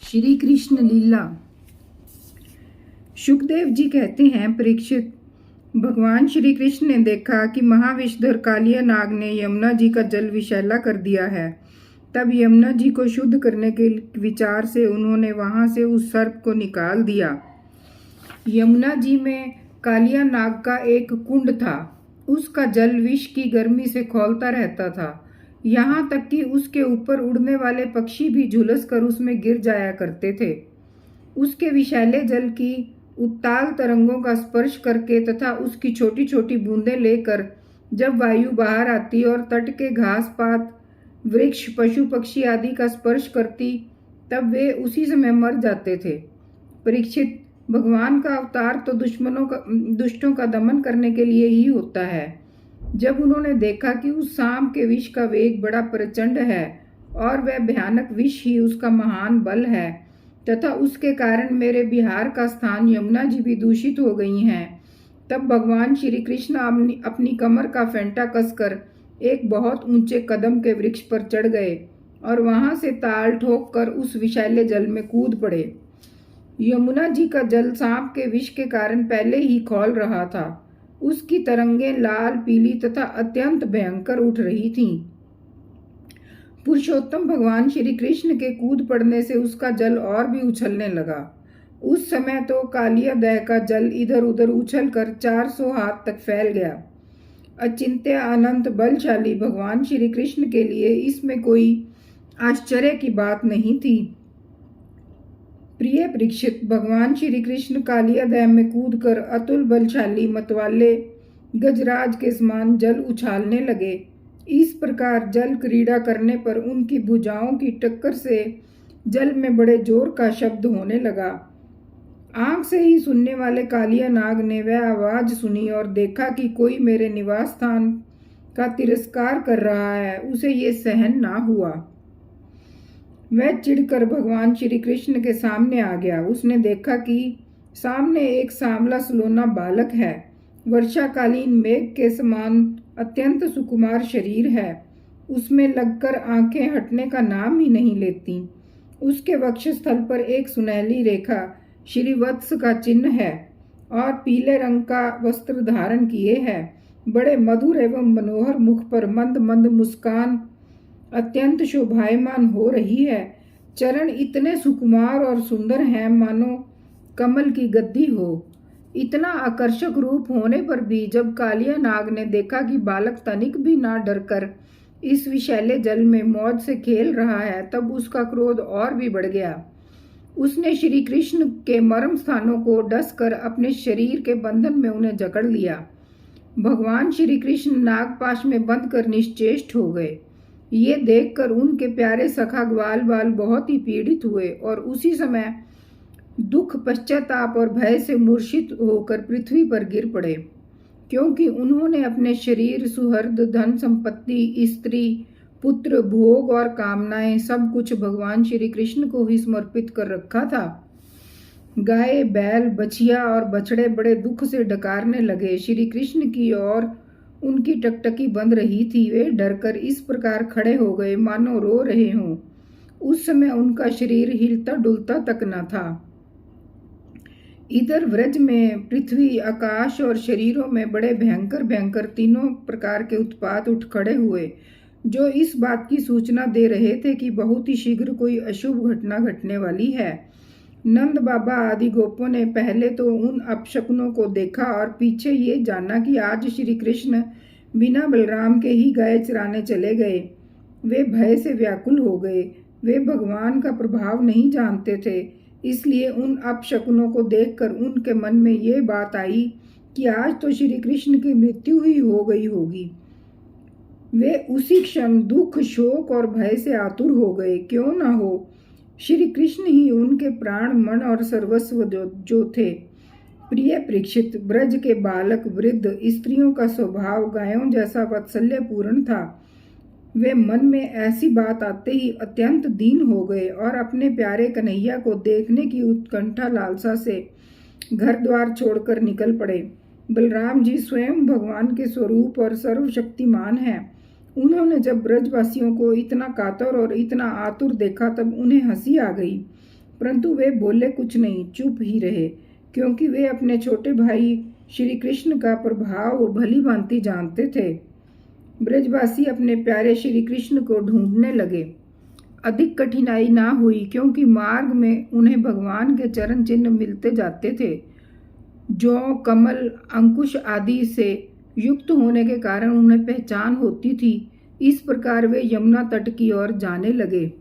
श्री कृष्ण लीला। सुखदेव जी कहते हैं, परीक्षित, भगवान श्री कृष्ण ने देखा कि महाविषधर कालिया नाग ने यमुना जी का जल विषैला कर दिया है। तब यमुना जी को शुद्ध करने के विचार से उन्होंने वहां से उस सर्प को निकाल दिया। यमुना जी में कालिया नाग का एक कुंड था। उसका जल विष की गर्मी से खौलता रहता था, यहाँ तक कि उसके ऊपर उड़ने वाले पक्षी भी झुलस कर उसमें गिर जाया करते थे। उसके विषैले जल की उत्ताल तरंगों का स्पर्श करके तथा उसकी छोटी छोटी बूंदें लेकर जब वायु बाहर आती और तट के घास पात, वृक्ष, पशु पक्षी आदि का स्पर्श करती, तब वे उसी समय मर जाते थे। परीक्षित, भगवान का अवतार तो दुष्टों का दमन करने के लिए ही होता है। जब उन्होंने देखा कि उस सांप के विष का वेग बड़ा प्रचंड है और वह भयानक विष ही उसका महान बल है तथा उसके कारण मेरे बिहार का स्थान यमुना जी भी दूषित हो गई हैं, तब भगवान श्री कृष्ण अपनी कमर का फेंटा कसकर एक बहुत ऊंचे कदम के वृक्ष पर चढ़ गए और वहां से ताल ठोक कर उस विषैले जल में कूद पड़े। यमुना जी का जल सांप के विष के कारण पहले ही खौल रहा था। उसकी तरंगें लाल, पीली तथा अत्यंत भयंकर उठ रही थीं। पुरुषोत्तम भगवान श्री कृष्ण के कूद पड़ने से उसका जल और भी उछलने लगा। उस समय तो कालिया दह का जल इधर उधर उछल कर 400 हाथ तक फैल गया। अचिंत्य अनंत बलशाली भगवान श्री कृष्ण के लिए इसमें कोई आश्चर्य की बात नहीं थी। प्रिय परीक्षित, भगवान श्री कृष्ण कालिया दह में कूद कर अतुल बलशाली मतवाले गजराज के समान जल उछालने लगे। इस प्रकार जल क्रीड़ा करने पर उनकी भुजाओं की टक्कर से जल में बड़े जोर का शब्द होने लगा। आंख से ही सुनने वाले कालिया नाग ने वह आवाज सुनी और देखा कि कोई मेरे निवास स्थान का तिरस्कार कर रहा है। उसे ये सहन ना हुआ। वह चिढ़कर भगवान श्री कृष्ण के सामने आ गया। उसने देखा कि सामने एक सांवला सुलोना बालक है। वर्षाकालीन मेघ के समान अत्यंत सुकुमार शरीर है। उसमें लगकर आंखें हटने का नाम ही नहीं लेती। उसके वक्षस्थल पर एक सुनहली रेखा श्रीवत्स का चिन्ह है और पीले रंग का वस्त्र धारण किए है। बड़े मधुर एवं मनोहर मुख पर मंद मंद मुस्कान अत्यंत शोभायमान हो रही है। चरण इतने सुकुमार और सुंदर हैं मानो कमल की गद्दी हो। इतना आकर्षक रूप होने पर भी जब कालिया नाग ने देखा कि बालक तनिक भी ना डरकर इस विषैले जल में मौज से खेल रहा है, तब उसका क्रोध और भी बढ़ गया। उसने श्री कृष्ण के मर्म स्थानों को डसकर अपने शरीर के बंधन में उन्हें जकड़ लिया। भगवान श्री कृष्ण नागपाश में बंध कर निश्चेष्ट हो गए। ये देखकर उनके प्यारे सखा ग्वाल बाल बहुत ही पीड़ित हुए और उसी समय दुख, पश्चाताप और भय से मूर्छित होकर पृथ्वी पर गिर पड़े, क्योंकि उन्होंने अपने शरीर, सुहृद, धन संपत्ति, स्त्री, पुत्र, भोग और कामनाएं सब कुछ भगवान श्री कृष्ण को ही समर्पित कर रखा था। गाय, बैल, बछिया और बछड़े बड़े दुख से डकारने लगे। श्री कृष्ण की ओर उनकी टकटकी बंद रही थी। वे डरकर इस प्रकार खड़े हो गए मानो रो रहे हों। उस समय उनका शरीर हिलता डुलता तक न था। इधर व्रज में पृथ्वी, आकाश और शरीरों में बड़े भयंकर भयंकर तीनों प्रकार के उत्पात उठ खड़े हुए, जो इस बात की सूचना दे रहे थे कि बहुत ही शीघ्र कोई अशुभ घटना घटने वाली है। नंद बाबा आदि गोपों ने पहले तो उन अपशकुनों को देखा और पीछे ये जाना कि आज श्री कृष्ण बिना बलराम के ही गाय चराने चले गए। वे भय से व्याकुल हो गए। वे भगवान का प्रभाव नहीं जानते थे, इसलिए उन अपशकुनों को देखकर उनके मन में ये बात आई कि आज तो श्री कृष्ण की मृत्यु ही हो गई होगी। वे उसी क्षण दुख, शोक और भय से आतुर हो गए। क्यों ना हो, श्री कृष्ण ही उनके प्राण, मन और सर्वस्व जो थे। प्रिय परीक्षित, ब्रज के बालक, वृद्ध, स्त्रियों का स्वभाव गायों जैसा वात्सल्य पूर्ण था। वे मन में ऐसी बात आते ही अत्यंत दीन हो गए और अपने प्यारे कन्हैया को देखने की उत्कंठा लालसा से घर द्वार छोड़कर निकल पड़े। बलराम जी स्वयं भगवान के स्वरूप और सर्वशक्तिमान हैं। उन्होंने जब ब्रजवासियों को इतना कातर और इतना आतुर देखा तब उन्हें हंसी आ गई। परंतु वे बोले कुछ नहीं, चुप ही रहे, क्योंकि वे अपने छोटे भाई श्री कृष्ण का प्रभाव भली भांति जानते थे। ब्रजवासी अपने प्यारे श्री कृष्ण को ढूंढने लगे। अधिक कठिनाई ना हुई, क्योंकि मार्ग में उन्हें भगवान के चरण चिन्ह मिलते जाते थे। जौ, कमल, अंकुश आदि से युक्त होने के कारण उन्हें पहचान होती थी। इस प्रकार वे यमुना तट की ओर जाने लगे।